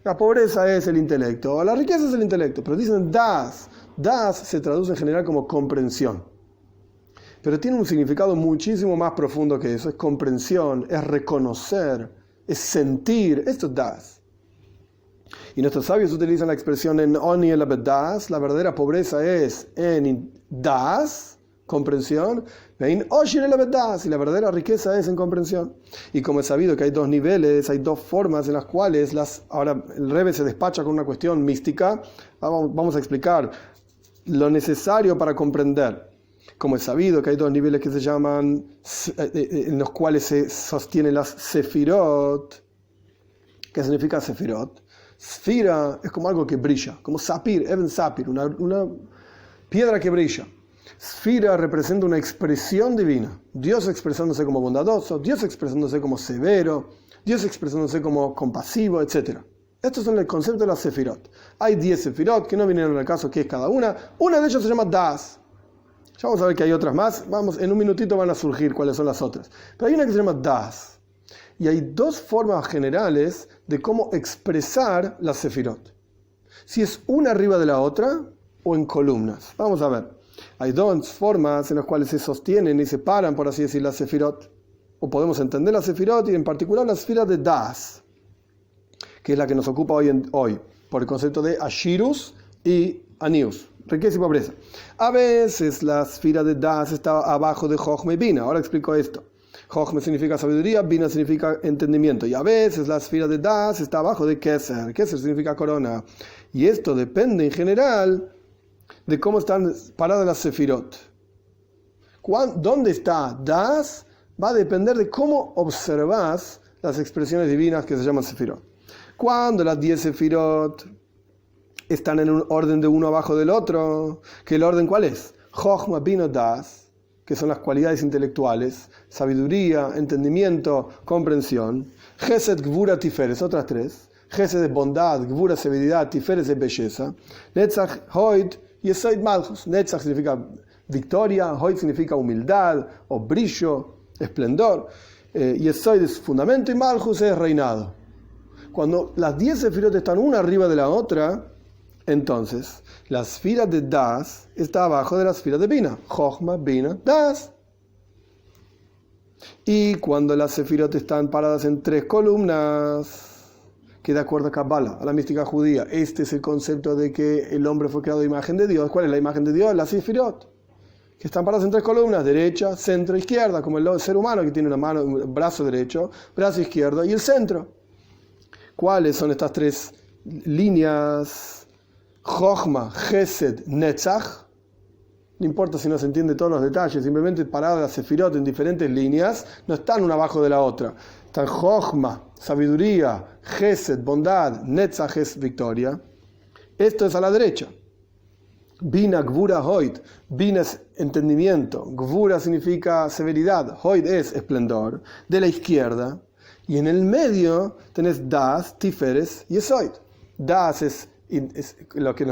Speaker 1: La pobreza es el intelecto. La riqueza es el intelecto. Pero dicen das. Das se traduce en general como comprensión. Pero tiene un significado muchísimo más profundo que eso. Es comprensión, es reconocer, es sentir. Esto es das. Y nuestros sabios utilizan la expresión en Oni el Abedas. La verdadera pobreza es en das, comprensión, en Oshir el Abedas, y la verdadera riqueza es en comprensión. Y como es sabido que hay dos niveles, hay dos formas en las cuales ahora el Rebbe se despacha con una cuestión mística, vamos a explicar lo necesario para comprender. Como es sabido que hay dos niveles que se llaman, en los cuales se sostienen las sefirot. ¿Qué significa sefirot? Sfira es como algo que brilla, como sapir, even sapir, una piedra que brilla. Sfira representa una expresión divina. Dios expresándose como bondadoso, Dios expresándose como severo, Dios expresándose como compasivo, etc. Estos son el concepto de las sefirot. Hay 10 sefirot que no vinieron al caso, que es cada una. Una de ellas se llama das. Ya vamos a ver que hay otras más. En un minutito van a surgir cuáles son las otras. Pero hay una que se llama das. Y hay dos formas generales de cómo expresar las sefirot. Si es una arriba de la otra o en columnas. Vamos a ver. Hay dos formas en las cuales se sostienen y se paran, por así decir, las sefirot. O podemos entender las sefirot y en particular la sefira de das, que es la que nos ocupa hoy, por el concepto de Ashirus y anius, riqueza y pobreza. A veces la esfera de Das está abajo de Jochma y Bina. Ahora explico esto. Jochma significa sabiduría, Bina significa entendimiento. Y a veces la esfera de Das está abajo de Keser. Keser significa corona. Y esto depende en general de cómo están paradas las sefirot. ¿Dónde está Das? Va a depender de cómo observas las expresiones divinas que se llaman sefirot. Cuando las 10 sefirot están en un orden de uno abajo del otro, ¿que el orden cuál es? Jochma, Bina, Das, que son las cualidades intelectuales, sabiduría, entendimiento, comprensión. Gesed, Gvura, Tiferes, otras 3. Gesed es bondad, Gvura, severidad, Tiferes es belleza. Netzach, Hoid, Yesoid, Malchus. Netzach significa victoria, Hoid significa humildad o brillo, esplendor. Yesoid es fundamento y Malchus es reinado. Cuando las 10 sefirot están una arriba de la otra, entonces la esfera de Das está abajo de la esfera de Bina. Jochma, Bina, Das. Y cuando las sefirot están paradas en 3 columnas, que de acuerdo a Kabbalah, a la mística judía, este es el concepto de que el hombre fue creado de imagen de Dios. ¿Cuál es la imagen de Dios? Las sefirot, que están paradas en 3 columnas, derecha, centro, izquierda, como el ser humano que tiene una mano, un brazo derecho, brazo izquierdo y el centro. ¿Cuáles son estas 3 líneas? Jochma, Gesed, Netzach. No importa si no se entiende todos los detalles, simplemente paradas las sefirot en diferentes líneas, no están una abajo de la otra. Están Jochma, sabiduría, Gesed, bondad, Netzach es victoria. Esto es a la derecha. Bina, Gvura, Hoid. Bina es entendimiento, Gvura significa severidad, Hoid es esplendor. De la izquierda. Y en el medio tenés Das, Tiferes y Yesoid. Das es lo que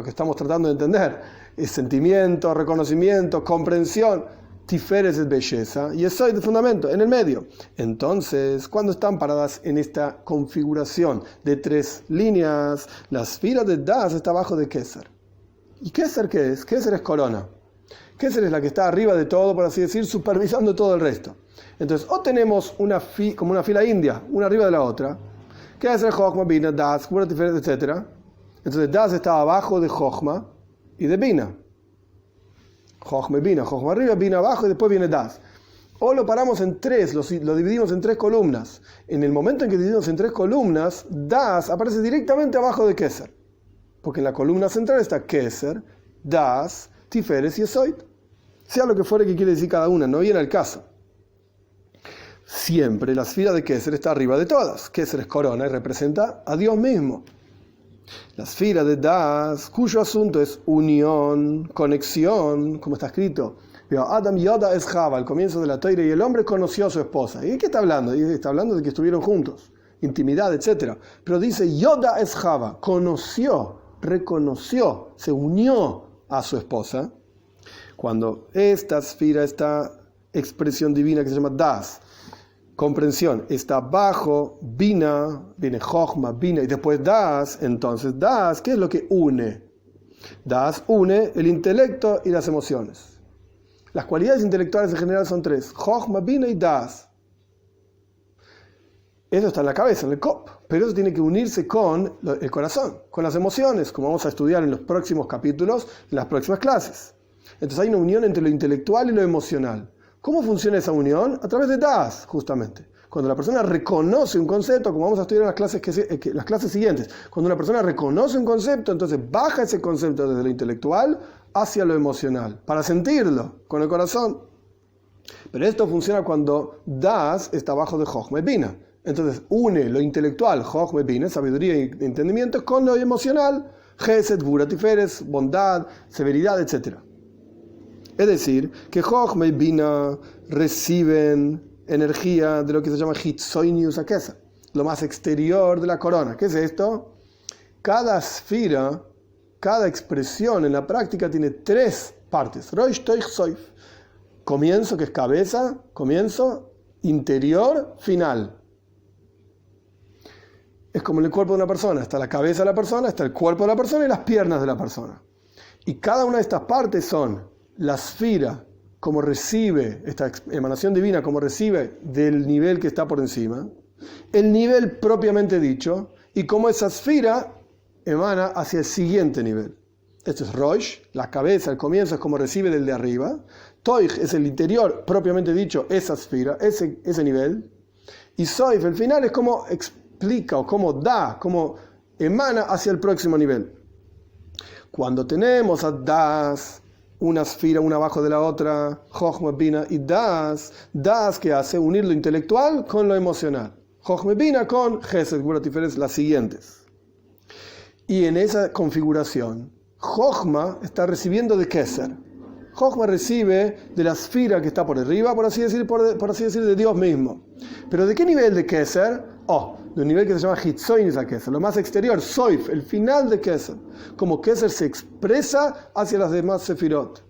Speaker 1: estamos tratando de entender. Es sentimiento, reconocimiento, comprensión. Tiferes es belleza y Yesoid es fundamento, en el medio. Entonces, cuando están paradas en esta configuración de 3 líneas, la esfera de Das está abajo de Keser. ¿Y Keser qué es? Keser es corona. Keser es la que está arriba de todo, por así decir, supervisando todo el resto. Entonces, o tenemos como una fila india, una arriba de la otra, Keser, Jochma, Bina, Das, Gvura, Tiferes, etc. Entonces, Das está abajo de Jochma y de Bina. Jochma y Bina, Jochma arriba, Bina abajo y después viene Das. O lo paramos en 3, lo dividimos en 3 columnas. En el momento en que dividimos en 3 columnas, Das aparece directamente abajo de Keser. Porque en la columna central está Keser, Das, Tiferes y Yesoid. Sea lo que fuere que quiere decir cada una, no viene al caso. Siempre la esfera de Keser está arriba de todas. Keser es corona y representa a Dios mismo. La esfera de Das, cuyo asunto es unión, conexión, como está escrito. Adam Yoda es Java, al comienzo de la Torá, y el hombre conoció a su esposa. ¿Y de qué está hablando? Está hablando de que estuvieron juntos, intimidad, etc. Pero dice Yoda es Java, conoció, reconoció, se unió a su esposa. Cuando esta esfera, esta expresión divina que se llama Das, comprensión, está bajo Bina, viene Jochma, Bina y después Das, entonces Das, ¿qué es lo que une? Das une el intelecto y las emociones. Las cualidades intelectuales en general son 3, Jochma, Bina y Das. Eso está en la cabeza, en el cop, pero eso tiene que unirse con el corazón, con las emociones, como vamos a estudiar en los próximos capítulos, en las próximas clases. Entonces hay una unión entre lo intelectual y lo emocional. ¿Cómo funciona esa unión? A través de Das, justamente. Cuando la persona reconoce un concepto, como vamos a estudiar en las clases siguientes, cuando una persona reconoce un concepto, entonces baja ese concepto desde lo intelectual hacia lo emocional, para sentirlo con el corazón. Pero esto funciona cuando Das está abajo de Jochma y Bina. Entonces une lo intelectual, Jochma y Bina, sabiduría y entendimiento, con lo emocional, Gesed, Gvura, Tiferes, bondad, severidad, etc. Es decir, que Jochma y Bina reciben energía de lo que se llama Hitzoinius Akesa, lo más exterior de la corona. ¿Qué es esto? Cada esfera, cada expresión en la práctica tiene 3 partes. Rosh, Toich, Soif. Comienzo, que es cabeza, comienzo, interior, final. Es como en el cuerpo de una persona. Está la cabeza de la persona, está el cuerpo de la persona y las piernas de la persona. Y cada una de estas partes son la esfera, como recibe esta emanación divina, como recibe del nivel que está por encima, el nivel propiamente dicho, y cómo esa esfera emana hacia el siguiente nivel. esto es Rosh, la cabeza, el comienzo es como recibe del de arriba. Toich es el interior, propiamente dicho, esa esfera, ese nivel. Y Soif, el final, es como explica o como da, como emana hacia el próximo nivel. Cuando tenemos a Das, una esfera una abajo de la otra, Chochma, Bina y Das que hace unir lo intelectual con lo emocional. Chochma, Bina con Gesed, Gvura, Tiferet, las siguientes. Y en esa configuración, Chochma está recibiendo de Keser. Chochma recibe de la esfera que está por arriba, por así decir, de Dios mismo. ¿Pero de qué nivel de Keser? De un nivel que se llama Hitzoinis a Keser, lo más exterior, Soif, el final de Keser. Como Keser se expresa hacia las demás Sefirot.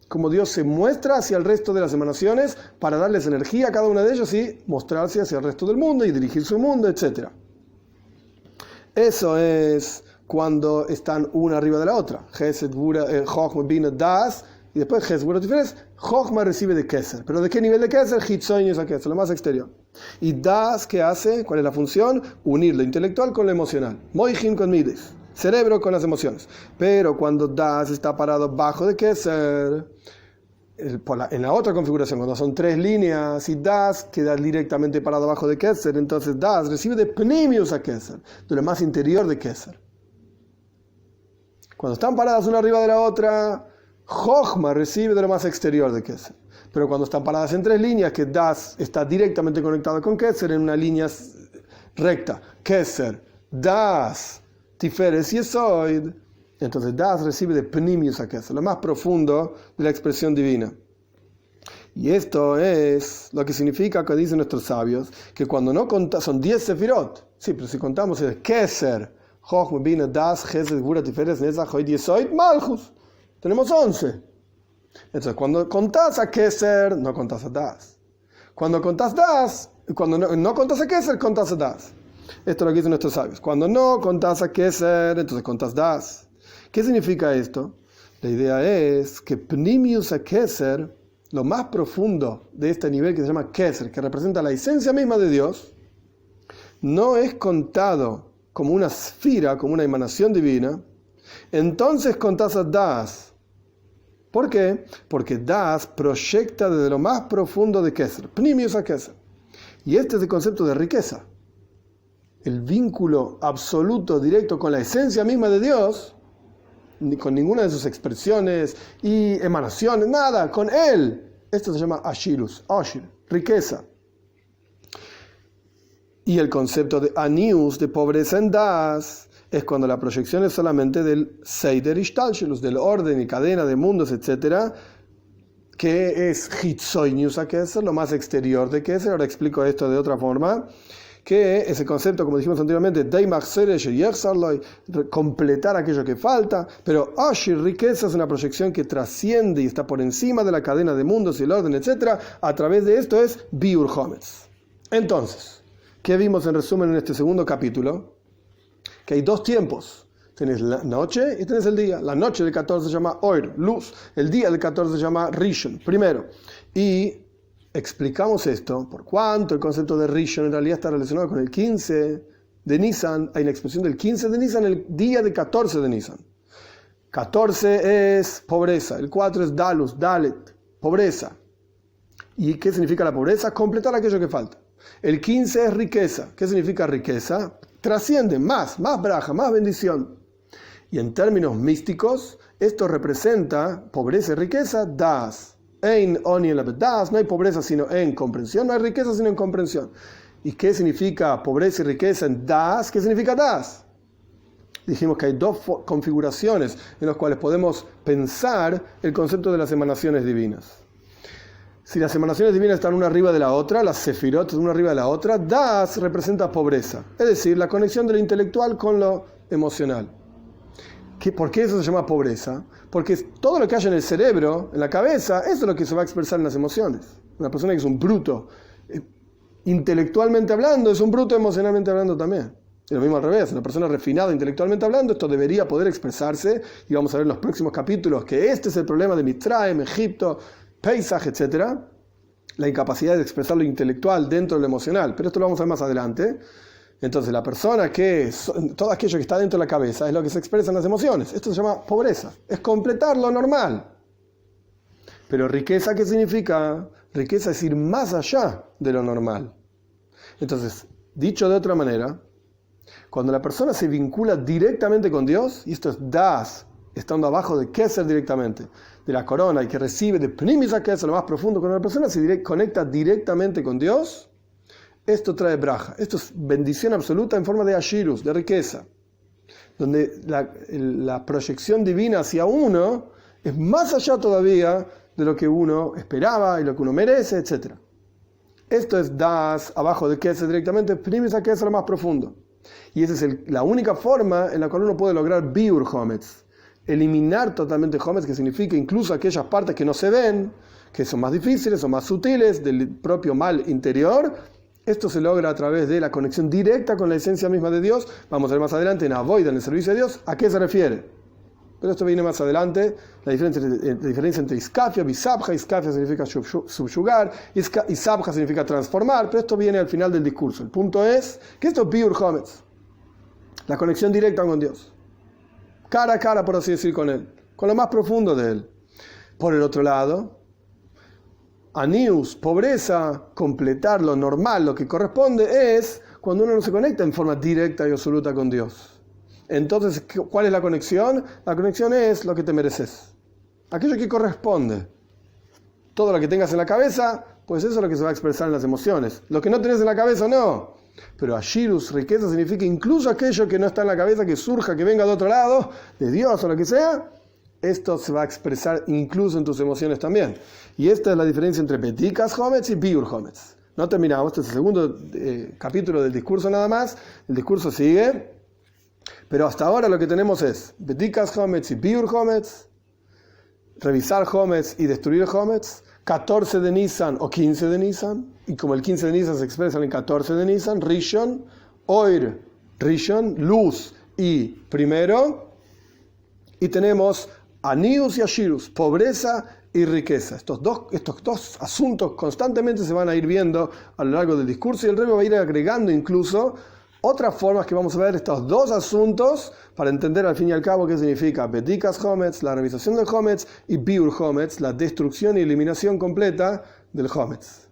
Speaker 1: Como Dios se muestra hacia el resto de las emanaciones para darles energía a cada una de ellos y mostrarse hacia el resto del mundo y dirigir su mundo, etc. Eso es cuando están una arriba de la otra. Gesed, Gvura, Chochma, Bina, Das. Y después Gesed, Gvura, Tiferet, Chochma recibe de Keser. ¿Pero de qué nivel de Keser? Hitzoinis a Keser, lo más exterior. Y Das, ¿qué hace? ¿Cuál es la función? Unir lo intelectual con lo emocional. Moichin con Mides, cerebro con las emociones. Pero cuando Das está parado bajo de Keser, en la otra configuración, cuando son 3 líneas y Das queda directamente parado abajo de Keser, entonces Das recibe de Pnimius a Keser, de lo más interior de Keser. Cuando están paradas una arriba de la otra, Chochma recibe de lo más exterior de Keser. Pero cuando están paradas en 3 líneas, que Das está directamente conectado con Keser en una línea recta, Keser, Das, Tiferet y Yesod, entonces Das recibe de Pnimius a Keser, lo más profundo de la expresión divina. Y esto es lo que significa que dicen nuestros sabios, que cuando no contamos, son 10 Sefirot, sí, pero si contamos es Keser, Chochma, Bina, Das, Gesed, Gvura, Tiferet, Netzach, Hod, Yesod, Malchus. Tenemos 11. Entonces, cuando contás a Keser, no contás a Das. Cuando contás Das, cuando no contás a Keser, contás a Das. Esto es lo que dicen nuestros sabios. Cuando no contás a Keser, entonces contás Das. ¿Qué significa esto? La idea es que Pnimius a Keser, lo más profundo de este nivel que se llama Keser, que representa la esencia misma de Dios, no es contado como una esfera, como una emanación divina. Entonces contás a Das. ¿Por qué? Porque Das proyecta desde lo más profundo de Keser, Pnimius a Keser. Y este es el concepto de riqueza. El vínculo absoluto, directo con la esencia misma de Dios, con ninguna de sus expresiones y emanaciones, nada, con Él. Esto se llama Ashirus, Ashir, riqueza. Y el concepto de Anius, de pobreza en Das, es cuando la proyección es solamente del Seider Ishtalshelus, del orden y cadena de mundos, etc., que es Hitzoinius a Keser, lo más exterior de Keser. Ahora explico esto de otra forma, que ese concepto, como dijimos anteriormente, completar aquello que falta, pero Ashir, riqueza, es una proyección que trasciende y está por encima de la cadena de mundos y el orden, etc. A través de esto es Biur Hometz. Entonces, ¿qué vimos en resumen en este segundo capítulo? Que hay 2 tiempos. Tenés la noche y tenés el día. La noche del 14 se llama Oir, luz. El día del 14 se llama Rishon, primero. Y explicamos esto, por cuanto el concepto de Rishon en realidad está relacionado con el 15 de Nisan. Hay una expresión del 15 de Nisan, el día del 14 de Nisan. 14 es pobreza, el 4 es Dalus, Dalet, pobreza. ¿Y qué significa la pobreza? Completar aquello que falta. El 15 es riqueza. ¿Qué significa riqueza? Trasciende más braja, más bendición. Y en términos místicos, esto representa pobreza y riqueza, Das. Ein oni el das, no hay pobreza sino en comprensión, no hay riqueza sino en comprensión. ¿Y qué significa pobreza y riqueza en Das? ¿Qué significa Das? Dijimos que hay 2 configuraciones en las cuales podemos pensar el concepto de las emanaciones divinas. Si las emanaciones divinas están una arriba de la otra, las sefirot una arriba de la otra, Das representa pobreza, es decir, la conexión de lo intelectual con lo emocional. ¿Por qué eso se llama pobreza? Porque todo lo que hay en el cerebro, en la cabeza, eso es lo que se va a expresar en las emociones. Una persona que es un bruto, intelectualmente hablando, es un bruto emocionalmente hablando también. Y lo mismo al revés, una persona refinada intelectualmente hablando, esto debería poder expresarse, y vamos a ver en los próximos capítulos que este es el problema de Mitzrayim, Egipto, Pesach, etc., la incapacidad de expresar lo intelectual dentro de lo emocional, pero esto lo vamos a ver más adelante. Entonces la persona todo aquello que está dentro de la cabeza es lo que se expresa en las emociones. Esto se llama pobreza, es completar lo normal. Pero riqueza, ¿qué significa? Riqueza es ir más allá de lo normal. Entonces, dicho de otra manera, cuando la persona se vincula directamente con Dios, y esto es das, estando abajo de Keser directamente, de la corona, y que recibe de Pnimis a Keser, lo más profundo, cuando la persona se conecta directamente con Dios, esto trae braja, esto es bendición absoluta en forma de ashirus, de riqueza, donde la proyección divina hacia uno es más allá todavía de lo que uno esperaba y lo que uno merece, etc. Esto es das, abajo de Keser directamente, Pnimis a Keser, lo más profundo. Y esa es la única forma en la cual uno puede lograr biur hometz, eliminar totalmente hometz, que significa incluso aquellas partes que no se ven, que son más difíciles o más sutiles del propio mal interior. Esto se logra a través de la conexión directa con la esencia misma de Dios. Vamos a ver más adelante en Avoida, en el servicio de Dios, a qué se refiere. Pero esto viene más adelante, la diferencia entre iskafia, bisabja. Iskafia significa subyugar, isabja significa transformar, pero esto viene al final del discurso. El punto es que esto es biur hometz, la conexión directa con Dios, cara a cara, por así decir, con Él, con lo más profundo de Él. Por el otro lado, anius, pobreza, completar lo normal, lo que corresponde, es cuando uno no se conecta en forma directa y absoluta con Dios. Entonces, ¿cuál es la conexión? La conexión es lo que te mereces, aquello que corresponde. Todo lo que tengas en la cabeza, pues eso es lo que se va a expresar en las emociones. Lo que no tenés en la cabeza, no. Pero ashirus, riqueza, significa incluso aquello que no está en la cabeza, que surja, que venga de otro lado, de Dios o lo que sea. Esto se va a expresar incluso en tus emociones también. Y esta es la diferencia entre bedikas hometz y biur hometz. No terminamos, este es el segundo capítulo del discurso nada más. El discurso sigue. Pero hasta ahora lo que tenemos es bedikas hometz y biur hometz, revisar hometz y destruir hometz, 14 de Nisan o 15 de Nisan, y como el 15 de Nisan se expresa en 14 de Nisan, Rishon, Oir, Rishon, luz y primero, y tenemos Anius y Ashirus, pobreza y riqueza. Estos dos asuntos constantemente se van a ir viendo a lo largo del discurso, y el Rebbe va a ir agregando incluso otras formas que vamos a ver estos dos asuntos para entender al fin y al cabo qué significa bedikas hometz, la revisación del hometz, y biur hometz, la destrucción y eliminación completa del hometz.